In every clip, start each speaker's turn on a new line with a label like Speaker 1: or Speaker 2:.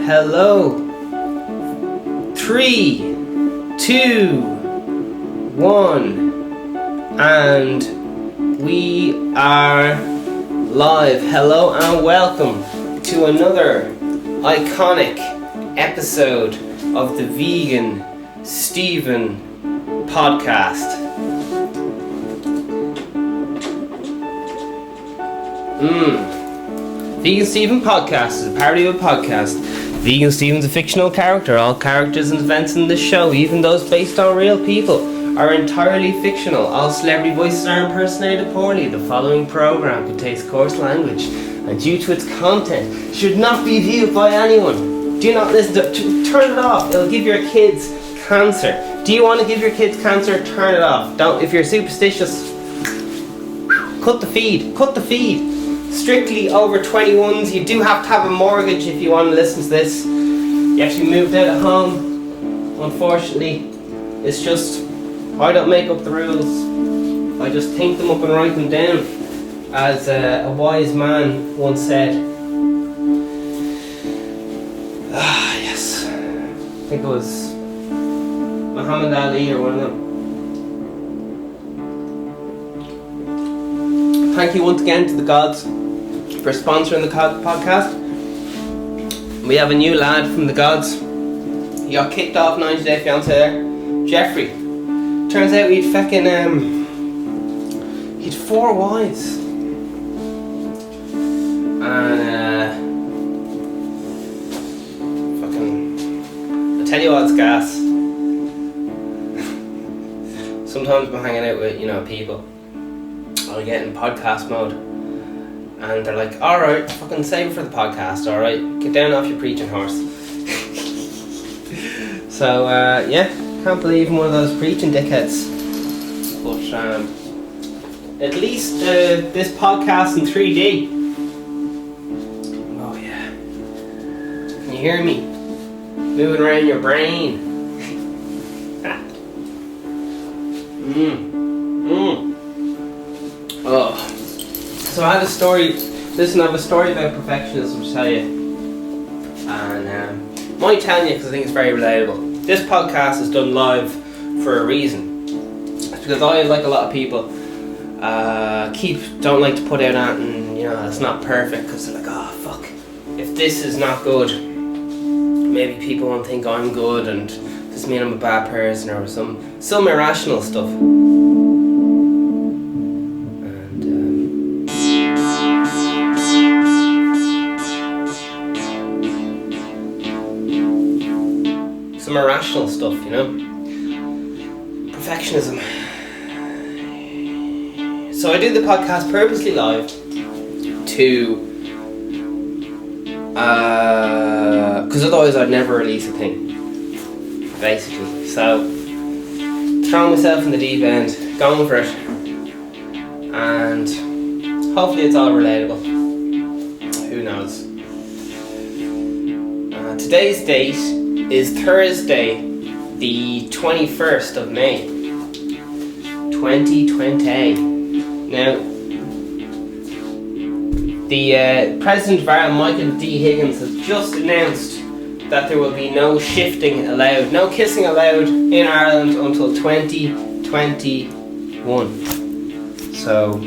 Speaker 1: Hello. 3, 2, 1, and we are live. Hello and welcome to another iconic episode of the vegansteven podcast. vegansteven podcast is a parody of a podcast. vegansteven's a fictional character. All characters and events in this show, even those based on real people, are entirely fictional. All celebrity voices are impersonated poorly. The following program contains coarse language and, due to its content, should not be viewed by anyone. Do not listen to it. Turn it off. It'll give your kids cancer. Do you want to give your kids cancer? Turn it off. Don't. If you're superstitious, cut the feed. Cut the feed. Strictly over 21s. You do have to have a mortgage if you want to listen to this. You actually moved out of home. Unfortunately, it's just, I don't make up the rules. I just think them up and write them down. As a wise man once said. Yes. I think it was Muhammad Ali or one of them. Thank you once again to the gods for sponsoring the podcast. We have a new lad from the gods. He got kicked off 90 Day Fiancé there. Jeffrey. Turns out he'd he'd 4 wives. And I tell you what, it's gas. Sometimes I'm hanging out with, people. I'll get in podcast mode and they're like, alright, fucking save it for the podcast, alright? Get down off your preaching horse. So, can't believe I'm one of those preaching dickheads. But, at least this podcast in 3D. Oh, yeah. Can you hear me? Moving around your brain. Oh. So I had a story. Listen, I have a story about perfectionism to tell you, and might tell you because I think it's very relatable. This podcast is done live for a reason. It's because I, like a lot of people, don't like to put out anything, it's not perfect, because they're like, oh fuck, if this is not good, maybe people won't think I'm good, and this means I'm a bad person, or some irrational stuff. Some irrational stuff, perfectionism. So I do the podcast purposely live to because otherwise I'd never release a thing, basically. So throwing myself in the deep end, going for it, and hopefully it's all relatable. Who knows? Today's date is Thursday, the 21st of May, 2020. Now, the President of Ireland, Michael D. Higgins, has just announced that there will be no shifting allowed, no kissing allowed in Ireland until 2021. So,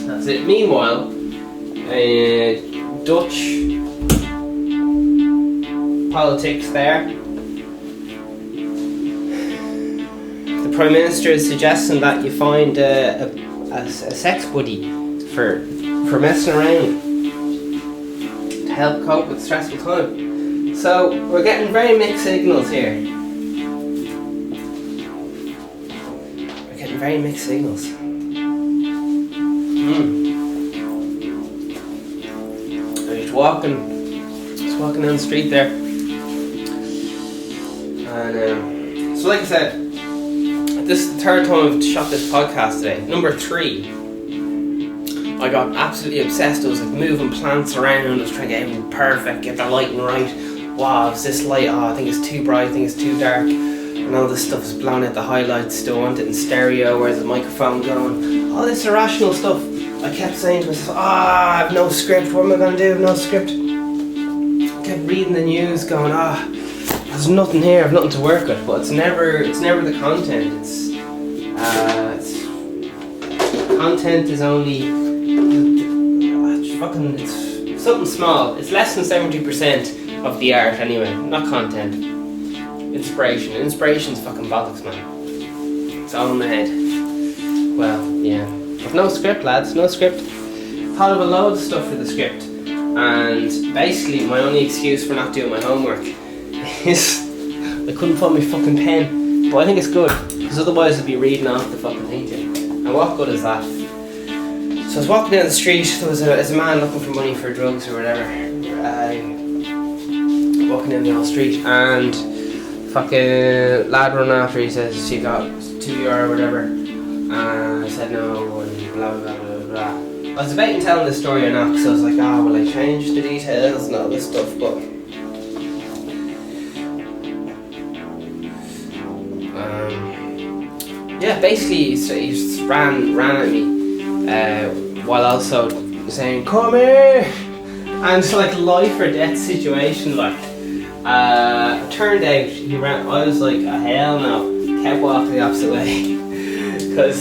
Speaker 1: that's it. Meanwhile, Dutch politics there. The Prime Minister is suggesting that you find a sex buddy for messing around to help cope with stressful time. So we're getting very mixed signals here. We're getting very mixed signals. I'm just walking down the street there. And so like I said, this is the third time I've shot this podcast today. Number 3. I got absolutely obsessed. I was like moving plants around. I was trying to get everything perfect, get the lighting right. Wow, is this light? Oh, I think it's too bright, I think it's too dark. And all this stuff is blown out the highlights. Still want it in stereo. Where's the microphone going? All this irrational stuff. I kept saying to myself, I have no script. What am I going to do with no script? kept reading the news, going, there's nothing here, I've nothing to work with. But it's never the content. It's content is only it's something small. It's less than 70% of the art anyway. Not content. Inspiration. Inspiration's fucking bollocks, man. It's all in the head. Well, yeah. But no script, lads. No script. Thought of a load of stuff for the script, and basically my only excuse for not doing my homework is I couldn't find my fucking pen. But I think it's good, because otherwise I'd be reading off the fucking thing to you. And what good is that? So I was walking down the street, there was a man looking for money for drugs or whatever. Walking down the old street, and fucking lad running after, he says, "You got €2 or whatever?" And I said no, and blah blah blah blah blah. I was debating telling this story or not, because I was like, will I change the details and all this stuff, but yeah, basically he just ran at me while also saying, "Come here!" And it's like life or death situation. Like, turned out he ran. I was like, hell no! Kept walking the opposite way because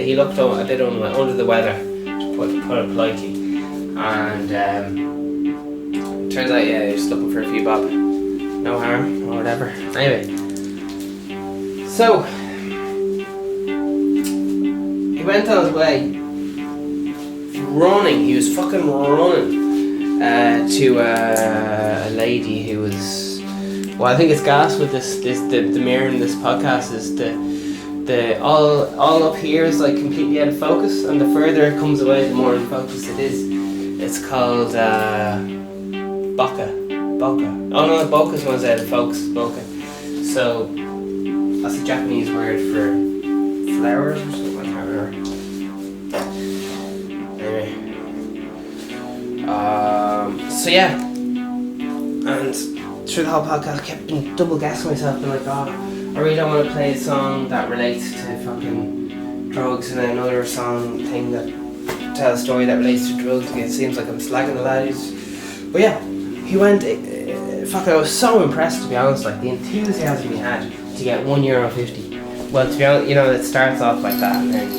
Speaker 1: he looked a bit under the weather, to put it politely. And turns out, yeah, he was looking for a few bob. No harm or whatever. Anyway, so he went on his way, running. He was fucking running to a lady who was. Well, I think it's gas with the mirror in this podcast is the all up here is like completely out of focus, and the further it comes away, the more in focus it is. It's called bokeh. Oh no, bokeh's one's out of focus. Bokeh. So that's a Japanese word for flowers or something. I can't remember. Anyway, so yeah, and through the whole podcast, I kept double guessing myself, and like, I really don't want to play a song that relates to fucking drugs, and then another thing that tells a story that relates to drugs. It seems like I'm slagging the lads. But yeah, he went. I was so impressed, to be honest. Like the enthusiasm he had to get €1.50. Well, to be honest, it starts off like that, and then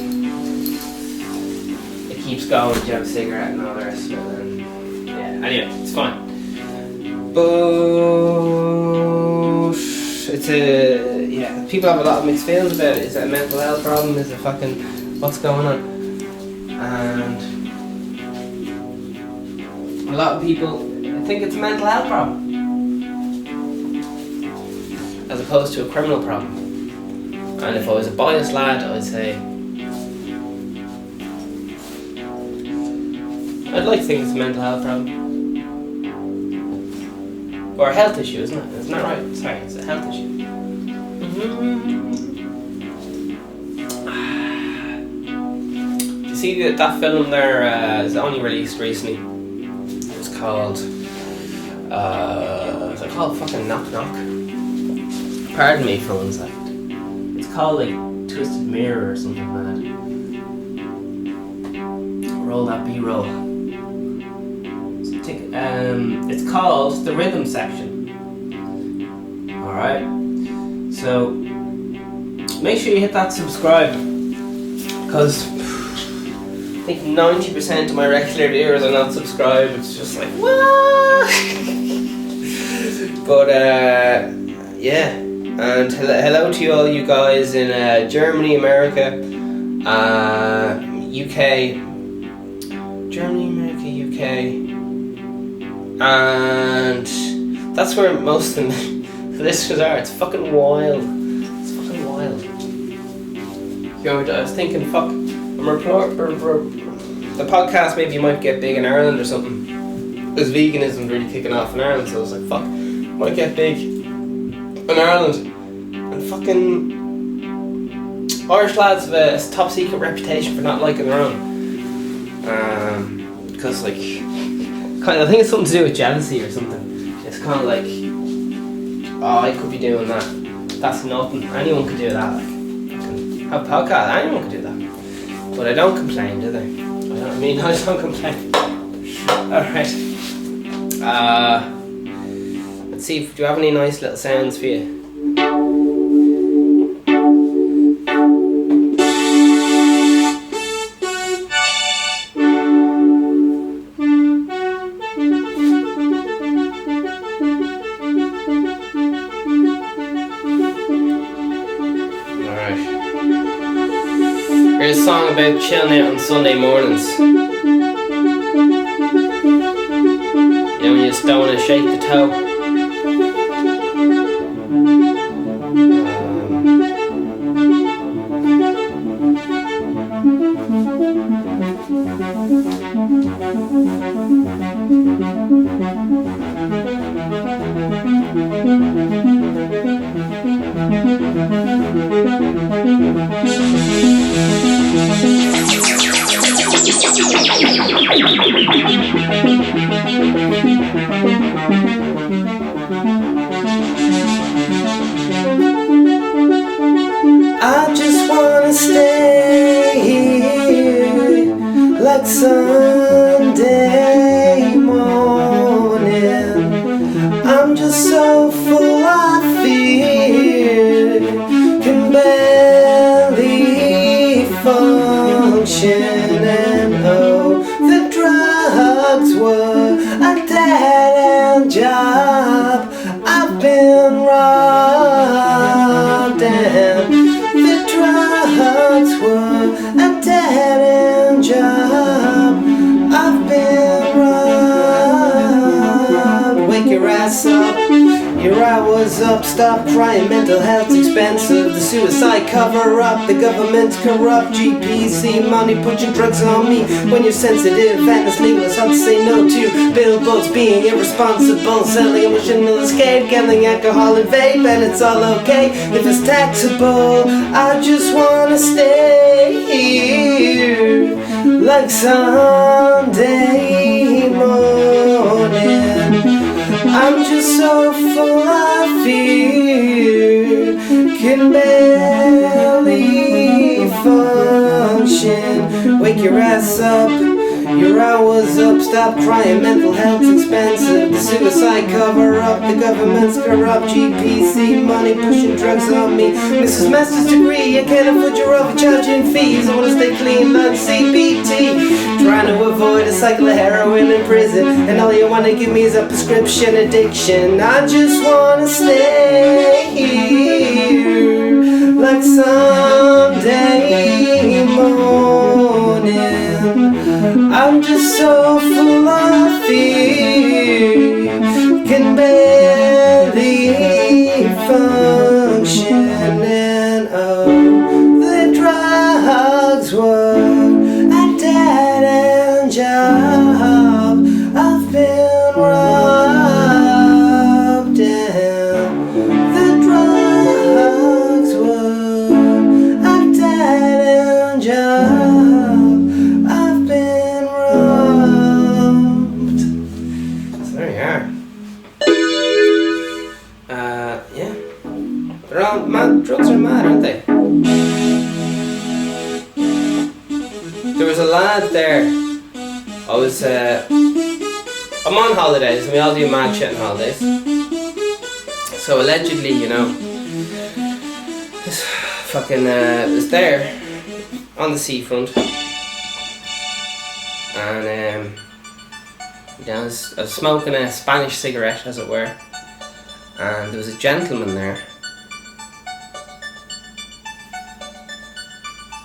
Speaker 1: it keeps going. You have a cigarette and all the rest of it, and yeah. Anyway, it's fine. But it's people have a lot of mixed feelings about it. Is it a mental health problem? Is it fucking what's going on? And a lot of people think it's a mental health problem, as opposed to a criminal problem. And if I was a biased lad, I'd say I'd like to think it's a mental health problem. Or a health issue, isn't it? Isn't that right? Sorry, it's a health issue. You see that film there is only released recently. It's called is it called fucking Knock Knock? Pardon me for one second. It's called like Twisted Mirror or something like that. Roll that B-roll. It's called The Rhythm Section. Alright, so make sure you hit that subscribe, because I think 90% of my regular viewers are not subscribed. It's just like, what? But yeah, and hello to all you guys in Germany, America, UK, Germany, America, UK. And that's where most of the listeners are. It's fucking wild. It's fucking wild. I was thinking, fuck, the podcast maybe might get big in Ireland or something, because veganism really kicking off in Ireland. So I was like, fuck, might get big in Ireland. And fucking Irish lads have a top secret reputation for not liking their own. Because like, I think it's something to do with jealousy or something. It's kind of like, I could be doing that. That's nothing. Anyone could do that. Like, have a podcast. Anyone could do that. But I don't complain, do they? I don't complain. Alright. Let's see, do you have any nice little sounds for you? Here's a song about chilling out on Sunday mornings. You know, when you just don't want to shake the toe. I just wanna stay here like Sunday morning. I'm just so full of fear, can barely function, and oh, the drugs were a dead-end job. I've been robbed, and the drugs were a dead-end job. I've been robbed. Wake your ass up, your hours up. Stop crying, mental health's expensive. The suicide cover up, the government's corrupt. GPC money pushing drugs on me. When you're sensitive and it's legal, it's hard to say no to. Billboards being irresponsible, selling emotional escape, gambling, alcohol and vape, and it's all okay if it's taxable. I just wanna stay here like Sunday morning. I'm just so full of fear, can barely function. Wake your ass up, your hours up. Stop crying, mental health's expensive. The suicide cover up, the government's corrupt. GPC money pushing drugs on me. Mrs. Master's degree, I can't afford your overcharging fees. I wanna stay clean like CBT, trying to avoid a cycle of heroin in prison, and all you wanna give me is a prescription addiction. I just wanna stay here like Sunday morning. I'm just so full of fear, can barely function, and oh, the drugs were a dead-end job. I've been robbed, and the drugs were a dead-end job. I've been robbed. So there you are. Yeah. They're all mad. Drugs are mad, aren't they? There was a lad there. I'm on holidays, and we all do mad shit on holidays. So allegedly, you know, this fucking was there on the seafront, and I was smoking a Spanish cigarette, as it were, and there was a gentleman there,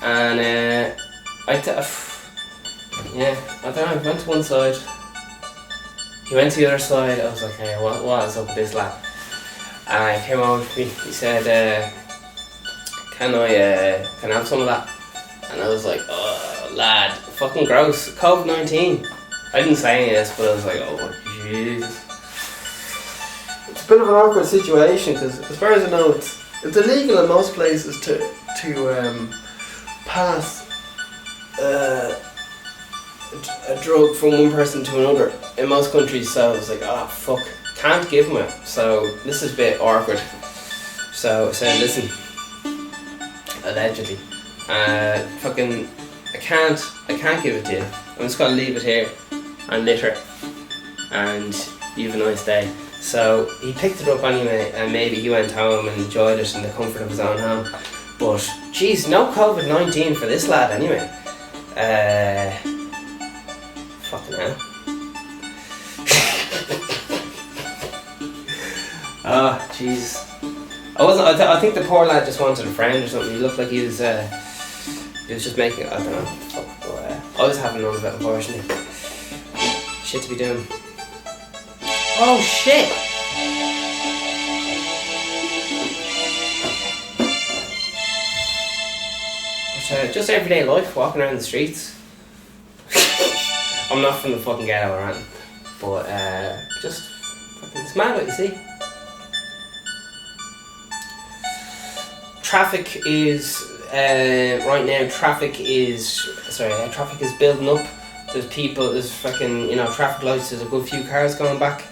Speaker 1: and I went to one side, he went to the other side. I was like, hey, what is up with this lad? And he came over to me, he said, can I have some of that? And I was like, oh lad, fucking gross, COVID-19. I didn't say any of this, but I was like, oh Jesus. It's a bit of an awkward situation, because as far as I know, it's illegal in most places to pass a drug from one person to another in most countries. So I was like, oh fuck, can't give him it. So this is a bit awkward. So I said, listen, allegedly, fucking, I can't give it to you. I'm just gonna leave it here and litter, and You have a nice day. So he picked it up anyway, and maybe he went home and enjoyed it in the comfort of his own home. But geez, no COVID-19 for this lad anyway. Fucking hell. Oh, jeez. I think the poor lad just wanted a friend or something. He looked like he was just making, I don't know. I was having none of it, unfortunately. Shit to be doing. Oh shit! But, just everyday life, walking around the streets. I'm not from the fucking ghetto or anything, but just fucking, it's mad what you see. Traffic is right now. Traffic is building up. There's people. There's fucking traffic lights. There's a good few cars going back.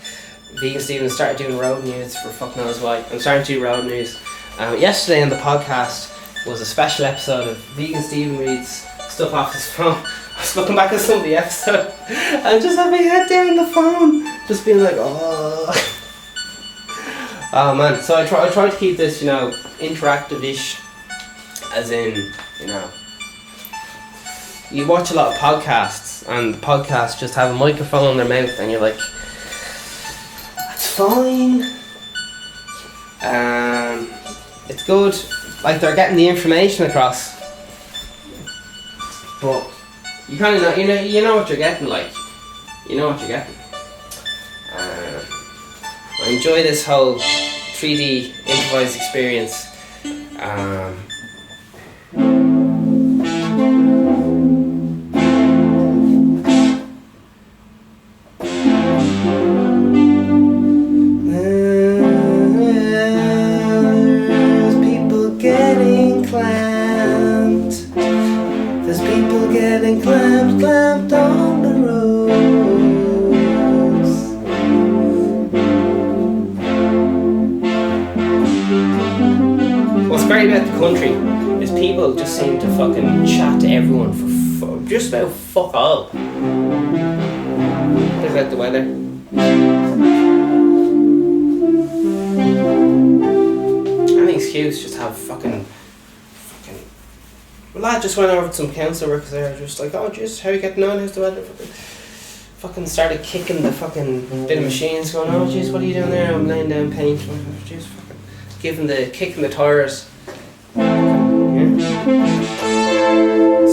Speaker 1: Vegan Steven started doing road news for fuck knows why. I'm starting to do road news. Yesterday on the podcast was a special episode of Vegan Steven reads stuff off his phone. I was looking back at some of the episode and just had my head down the phone, just being like, oh man. So I try to keep this interactive-ish, as in you watch a lot of podcasts and the podcasts just have a microphone in their mouth and you're like, that's fine. It's good, like they're getting the information across, but you kind of know, you know what you're getting, like, you know what you're getting. I enjoy this whole 3D improvised experience. Clamped on the roads. What's great about the country is people just seem to fucking chat to everyone for just about fuck all. What about the weather? Any excuse, just have fucking. Well, lad just went over to some council workers there, just like, oh jeez, how are you getting on, how's the weather? Fucking started kicking the fucking bit of machines, going, oh jeez, what are you doing there? I'm laying down paint. Jeez, fucking kicking the tires. Yeah.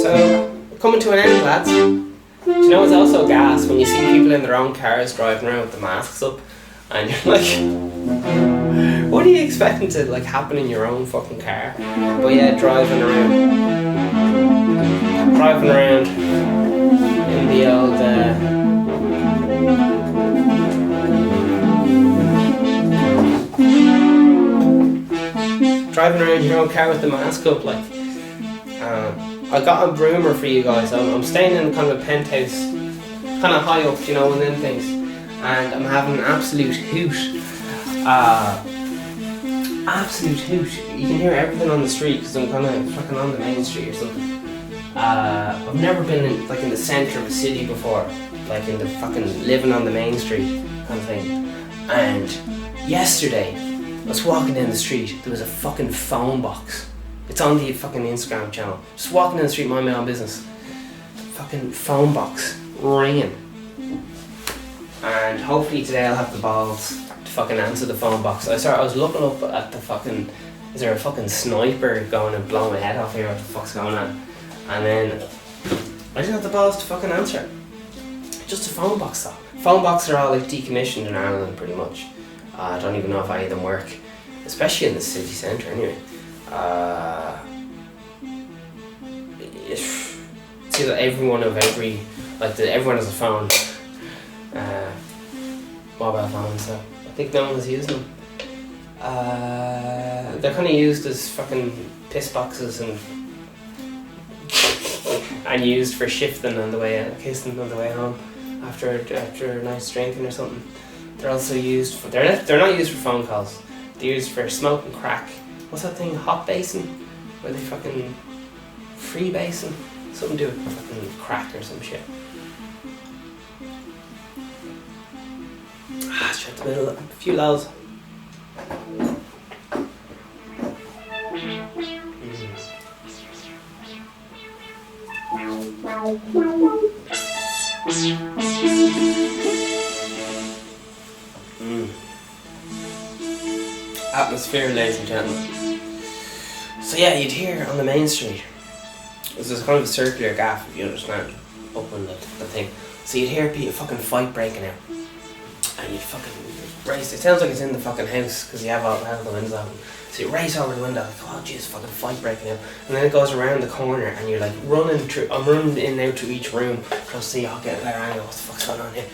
Speaker 1: So, coming to an end, lads. Do you know it's also gas when you see people in their own cars driving around with the masks up, and you're like, what are you expecting to happen in your own fucking car? But yeah, driving around in the old driving around your own car with the mask up, like. I got a rumour for you guys. I'm staying in kind of a penthouse, kind of high up, one of them things, and I'm having an absolute hoot. Absolute hoot. You can hear everything on the street because I'm kind of fucking on the main street or something. I've never been in the centre of a city before, like in the fucking living on the main street kind of thing. And yesterday, I was walking down the street, there was a fucking phone box. It's on the fucking Instagram channel. Just walking down the street, mind my own business. Fucking phone box ringing. And hopefully today I'll have the balls to fucking answer the phone box. I was looking up at the fucking, is there a fucking sniper going to blow my head off here? What the fuck's going on? And then I didn't have the balls to fucking answer it. Just a phone box though. Phone boxes are all decommissioned in Ireland pretty much. I don't even know if any of them work, especially in the city centre anyway. See that everyone has a phone, mobile phone, so I think no one is using them. They're kind of used as fucking piss boxes and used for shifting on the way out, kissing on the way home after a nice drinking or something. They're also used for, they're not used for phone calls. They're used for smoking crack. What's that thing? Hot basin? Where they fucking free basin? Something to do with fucking crack or some shit. Shut the middle, a few lols. Atmosphere, ladies and gentlemen. So yeah, you'd hear on the main street, there's kind of a circular gaff, if you understand, up on the thing. So you'd hear a fucking fight breaking out, and you'd fucking race. It sounds like it's in the fucking house because you have all the windows open. So you race over the window, like, oh jeez, fucking fight breaking out, and then it goes around the corner, and you're like running through. I'm running in and out to each room, trying to see, I'll get a better angle. What the fuck's going on here?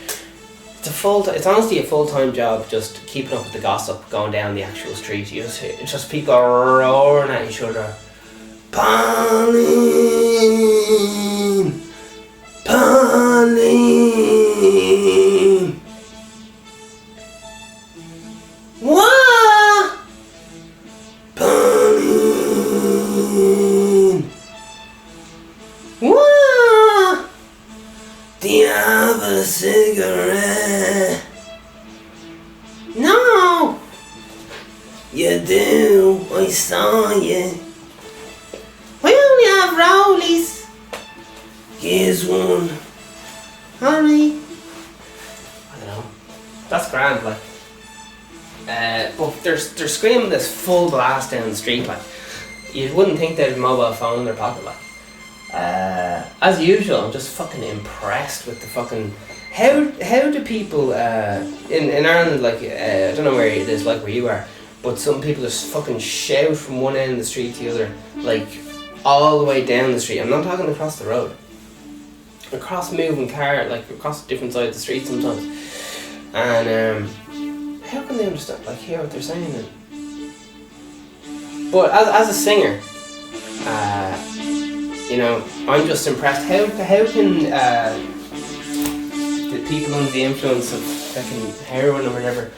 Speaker 1: It's honestly a full-time job, just keeping up with the gossip going down the actual street. It's just people roaring at each other. Pauline! Pauline! What? Pauline! What? Do you have a cigarette? No! You do, I saw you. We only have rollies. Here's one. Alright. I don't know. That's grand, like. But they're screaming this full blast down the street, like. You wouldn't think they'd have a mobile phone in their pocket, like. As usual, I'm just fucking impressed with the fucking... How do people, in Ireland, like, I don't know where it is, like where you are, but some people just fucking shout from one end of the street to the other, like, all the way down the street. I'm not talking across the road. Across moving car, like, across different sides of the street sometimes. And, how can they understand, like, hear what they're saying then? But as a singer, you know, I'm just impressed. How can the people under the influence of fucking heroin or whatever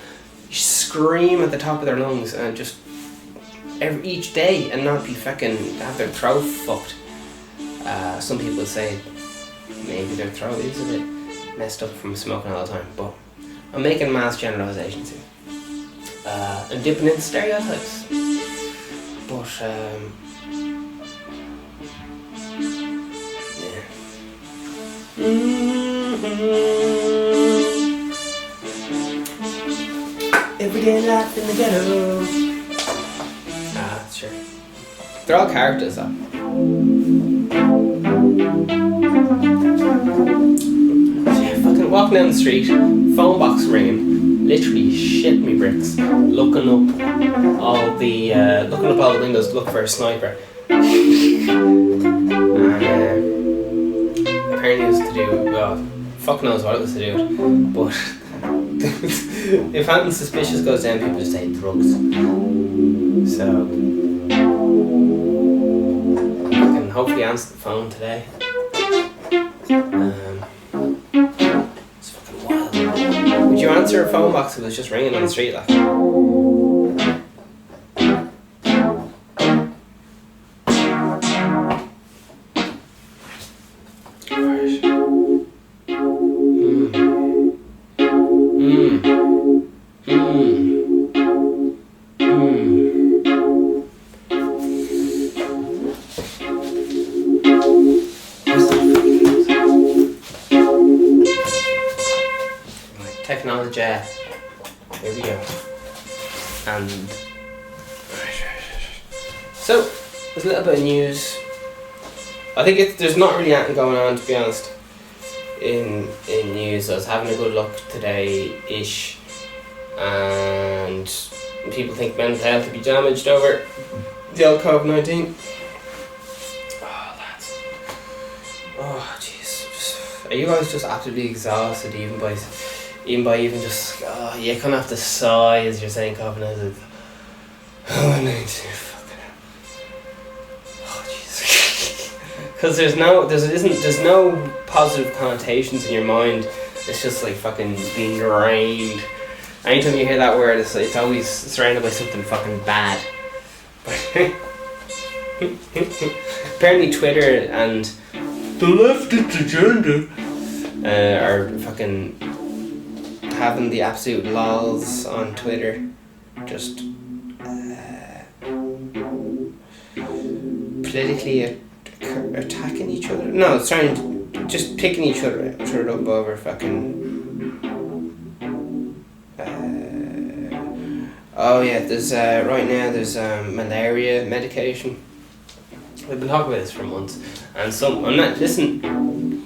Speaker 1: scream at the top of their lungs and just each day and not be fucking have their throat fucked? Some people say maybe their throat is a bit messed up from smoking all the time, but I'm making mass generalizations here and dipping into stereotypes. But everyday life in the ghetto. Sure. They're all characters though. Yeah, fucking walking down the street, phone box ringing, literally shit me bricks, looking up all the windows to look for a sniper. Apparently it was to do, well, fuck knows what it was to do with, but if anything suspicious goes down, people just say drugs. So, I can hopefully answer the phone today. It's fucking wild. Would you answer a phone box if it was just ringing on the street, like? Technology. Here we go. And so there's a little bit of news. I think there's not really anything going on, to be honest, in news. I was having a good look today-ish, and people think mental health will be damaged over the old COVID-19. Oh, lads. Oh, jeez. Are you guys just absolutely exhausted even by just, you kind of have to sigh as you're saying COVID-19. Oh, I need to fucking hell. Oh, jeez. Because there's no positive connotations in your mind. It's just like fucking being drained. Anytime you hear that word, it's always surrounded by something fucking bad. Apparently Twitter and the leftist agenda are fucking having the absolute lols on Twitter, just politically attacking each other. No, just picking each other up over fucking. Oh yeah, there's right now there's malaria medication. We've been talking about this for months, and I'm not listen.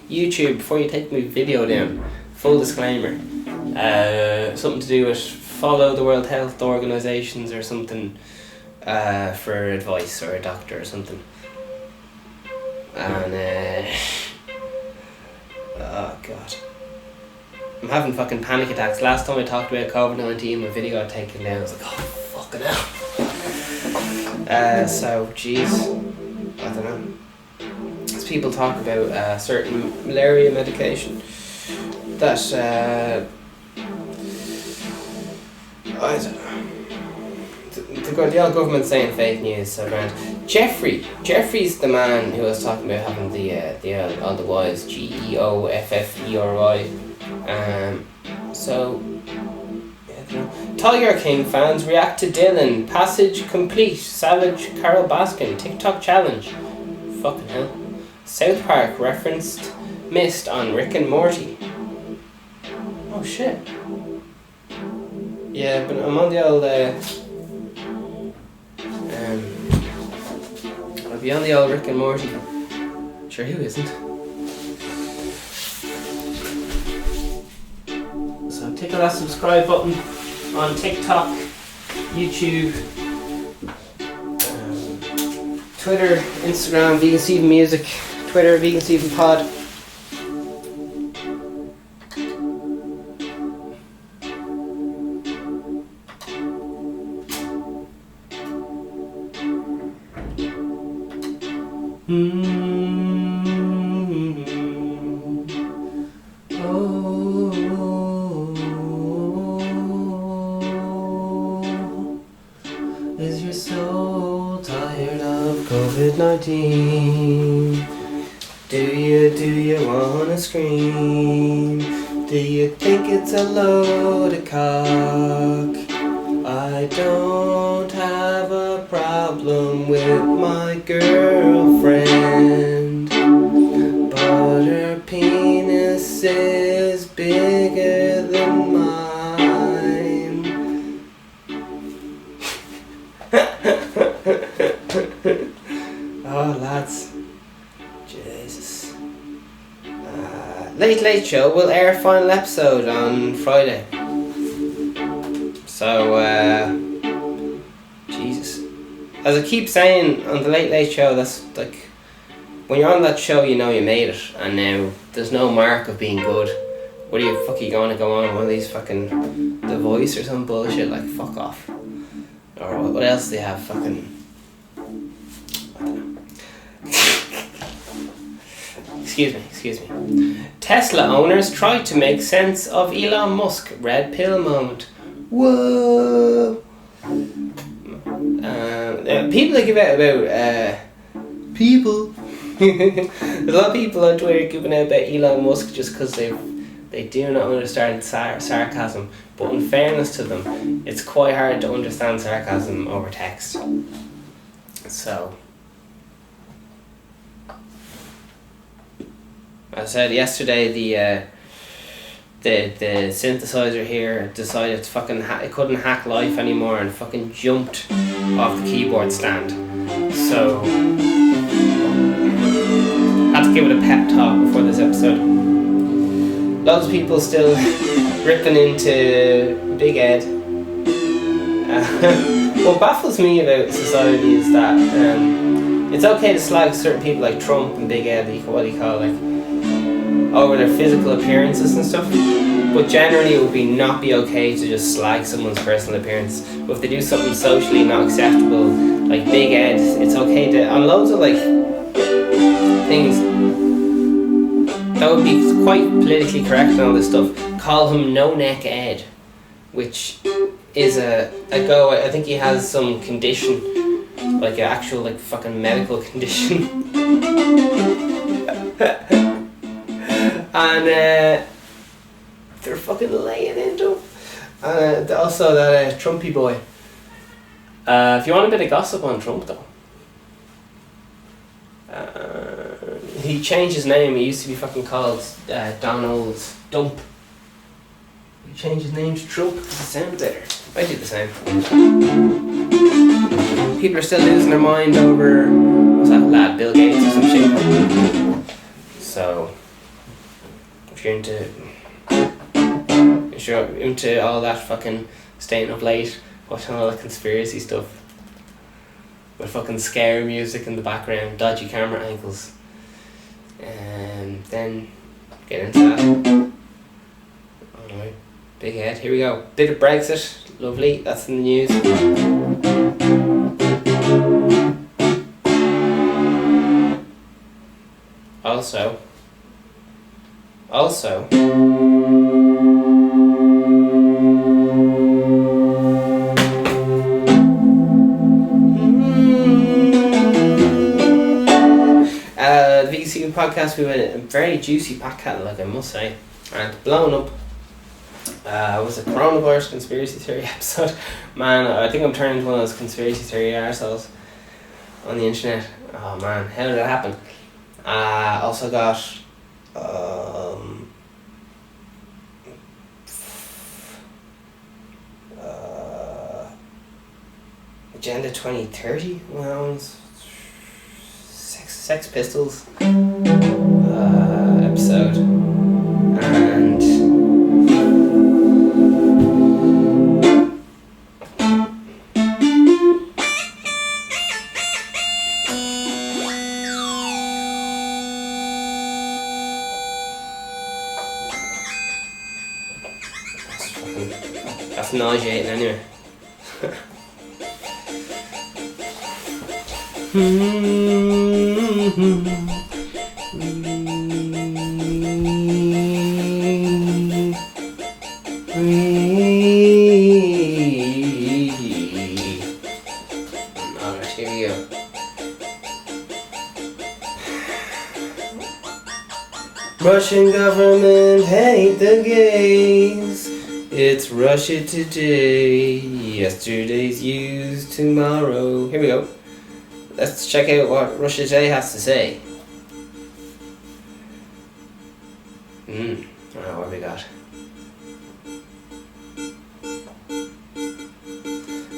Speaker 1: YouTube, before you take my video down, full disclaimer. Something to do with follow the World Health Organizations or something for advice, or a doctor or something. And oh god, I'm having fucking panic attacks. Last time I talked about COVID-19, my video got taken down. I was like, oh fucking hell. So jeez, I don't know. As people talk about certain malaria medication that I don't know. The old government saying fake news, so grand. Jeffrey's the man who was talking about having the all the Y's, GEOFFERY. So yeah, I don't know. Tiger King fans react to Dylan. Passage complete. Savage Carol Baskin. TikTok challenge. Fucking hell. South Park missed on Rick and Morty. Oh shit. Yeah, but I'm on the old I'll be on the old Rick and Morty. Sure, who isn't? So tickle that subscribe button on TikTok, YouTube, Twitter, Instagram, Vegan Steven Music, Twitter, Vegan Steven Pod. Is your soul tired of COVID-19? Do you wanna scream? Do you think it's a load of cock? I don't have a problem with my girlfriend, but her penis is bigger than mine. Oh lads, Jesus. Late Show will air final episode on Friday. So Jesus, as I keep saying on the Late Show, that's like, when you're on that show, you know you made it, and now there's no mark of being good. What are you going to go on one of these fucking The Voice or some bullshit? Like, fuck off. Or what else do they have? Fucking, I don't know. Excuse me. Tesla owners tried to make sense of Elon Musk red pill moment. Whoa. People that give out about people. There's a lot of people on Twitter giving out about Elon Musk just because they do not understand sarcasm. But in fairness to them, it's quite hard to understand sarcasm over text. So, I said yesterday the synthesizer here decided to fucking it couldn't hack life anymore and fucking jumped off the keyboard stand. So had to give it a pep talk before this episode. Lots of people still ripping into Big Ed. What baffles me about society is that it's okay to slag certain people like Trump and Big Ed, what do you call it, like, over their physical appearances and stuff, but generally it would not be okay to just slag someone's personal appearance. But if they do something socially not acceptable, like Big Ed, it's okay to, on loads of like things that would be quite politically correct and all this stuff, call him No Neck Ed, which is a go. I think he has some condition, like an actual like fucking medical condition. And They're fucking laying into him. And also that Trumpy boy. If you want a bit of gossip on Trump though, he changed his name. He used to be fucking called Donald Dump. He changed his name to Trump because it sounded better. I do the same. People are still losing their mind over, what's that lad, Bill Gates or some shit. So, if you're into all that fucking staying up late, watching all that conspiracy stuff with fucking scare music in the background, dodgy camera angles, and then get into that. Alright, big head, here we go. Bit of Brexit, lovely, that's in the news. Also, the Vegan Steven podcast, we went a very juicy back catalogue, I must say, and blown up. Was a coronavirus conspiracy theory episode. Man, I think I'm turning into one of those conspiracy theory arseholes on the internet. Oh man, how did that happen? Also got Agenda 2030 Sex Pistols episode, and that's nauseating anyway. Alright, here we go. Russian government hate the gays. It's Russia today. Yesterday's used tomorrow. Here we go. Let's check out what Russia Today has to say. What have we got?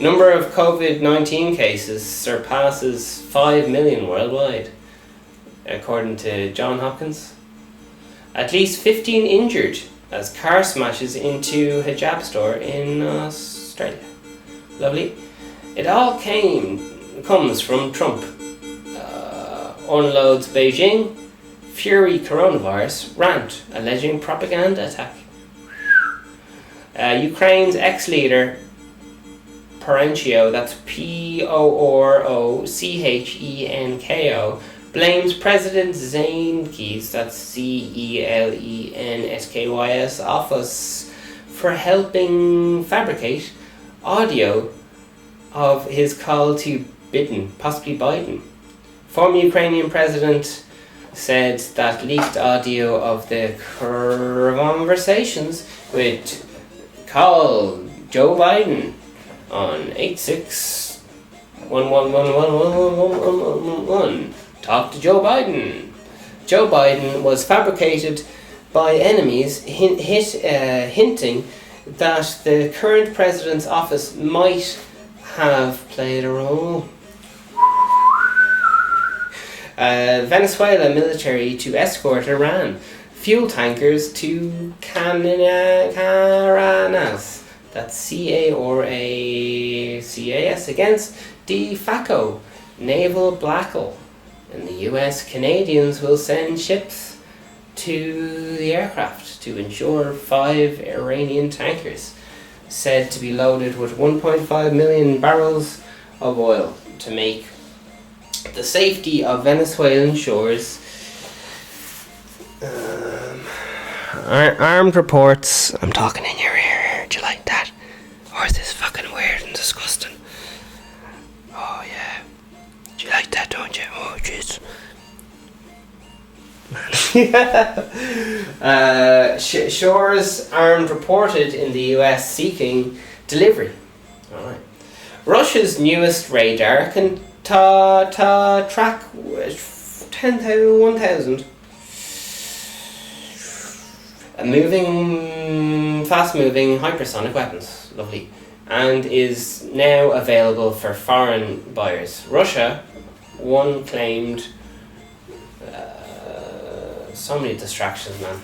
Speaker 1: Number of COVID-19 cases surpasses 5 million worldwide, according to Johns Hopkins. At least 15 injured as car smashes into hijab store in Australia. Lovely. It all comes from Trump. Unloads Beijing, fury coronavirus, rant alleging propaganda attack. Ukraine's ex-leader Portrayals, that's Porochenko, blames President Zelensky's, that's Zelenskys office for helping fabricate audio of his call to Biden, possibly Biden. Former Ukrainian president said that leaked audio of the conversations with call Joe Biden on 8611111111. Talk to Joe Biden. Joe Biden was fabricated by enemies hinting that the current president's office might have played a role. Venezuela military to escort Iran fuel tankers to Caranas, that's CARACAS, against de facto naval blackmail. In the US, Canadians will send ships to the aircraft to ensure 5 Iranian tankers, said to be loaded with 1.5 million barrels of oil, to make the safety of Venezuelan shores. Armed reports. I'm talking in your ear. Do you like that? Or is this fucking weird and disgusting? Oh yeah. Do you like that, don't you? Oh jeez. Man. Shores armed reported in the US seeking delivery. Alright. Russia's newest radar can track 1,000 fast-moving hypersonic weapons. Lovely. And is now available for foreign buyers. Russia, one claimed... so many distractions, man.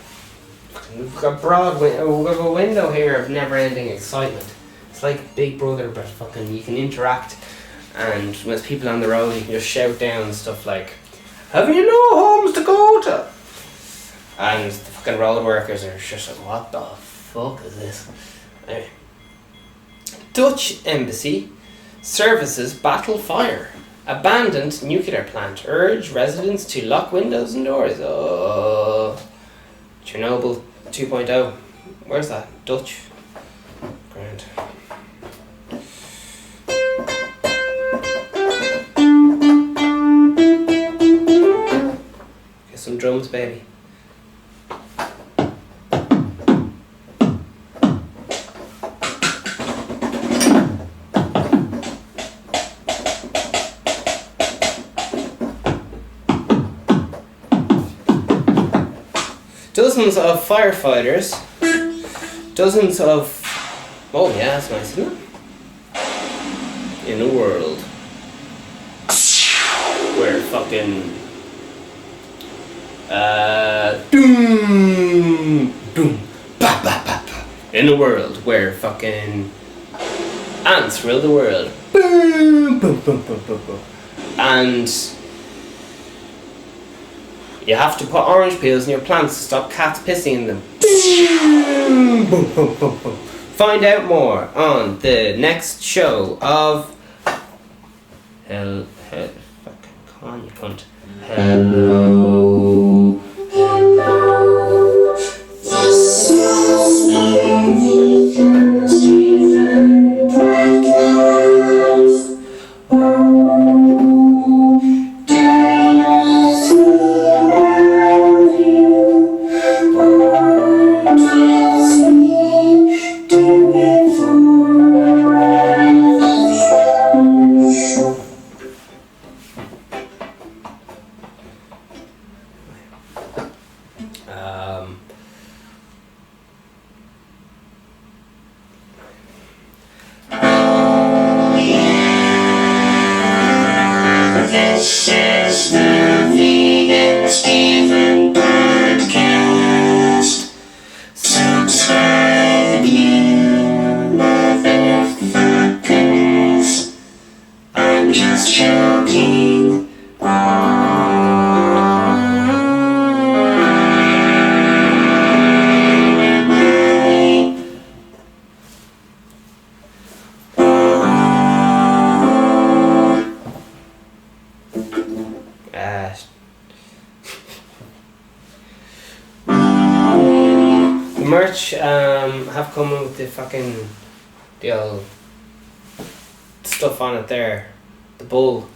Speaker 1: We've got we've got a window here of never-ending excitement. It's like Big Brother, but fucking you can interact, and when there's people on the road, you can just shout down stuff like, "Have you no homes to go to?" And the fucking road workers are just like, "What the fuck is this?" Anyway. Dutch embassy services battle fire. Abandoned nuclear plant. Urge residents to lock windows and doors. Oh, Chernobyl 2.0. Where's that? Dutch. Grand. Get some drums, baby. Dozens of firefighters, dozens of... Oh yeah, that's nice, isn't it? In a world where fucking... doom, doom, ba, ba, ba, ba. In a world where fucking ants rule the world. Boom, boom, boom, boom, boom, boom. And... you have to put orange peels in your plants to stop cats pissing in them. Boom, boom, boom, boom, boom. Find out more on the next show of... fucking come on, you cunt. Hello. Hello. This is the vegansteven podcast. This is the vegansteven podcast. Subscribe, you motherfuckers. I'm just joking. The merch have come with the fucking old stuff on it there. The bull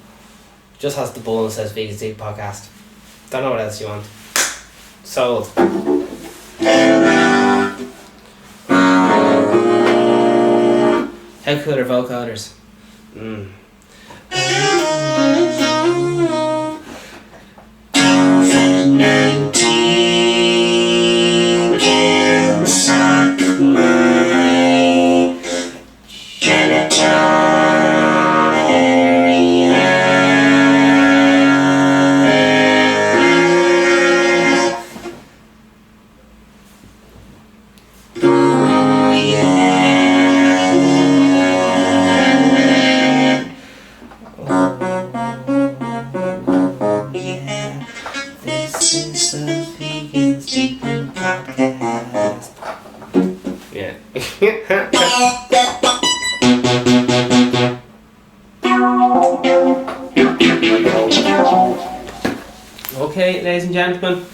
Speaker 1: just has the bull and says vegansteven podcast. Don't know what else you want. Sold. How cool are vocoders? Okay, ladies and gentlemen,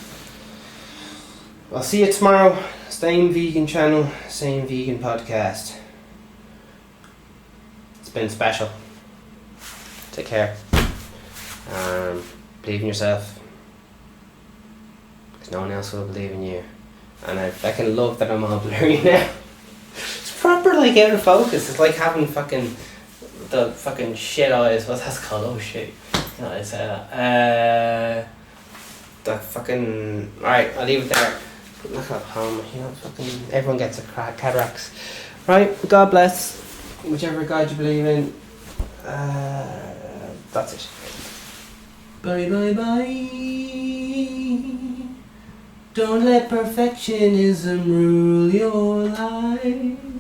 Speaker 1: I'll see you tomorrow. Same vegan channel, same vegan podcast. It's been special. Take care. Believe in yourself. because no one else will believe in you. And I fucking love that I'm all blurry now. It's proper like out of focus. It's like having fucking the fucking shit eyes. What's that called? Oh shit. No, I say that. The fucking. Alright, I'll leave it there. Look at home. You know, fucking. Everyone gets a cataracts. Right. God bless. Whichever God you believe in. That's it. Bye bye bye. Don't let perfectionism rule your life.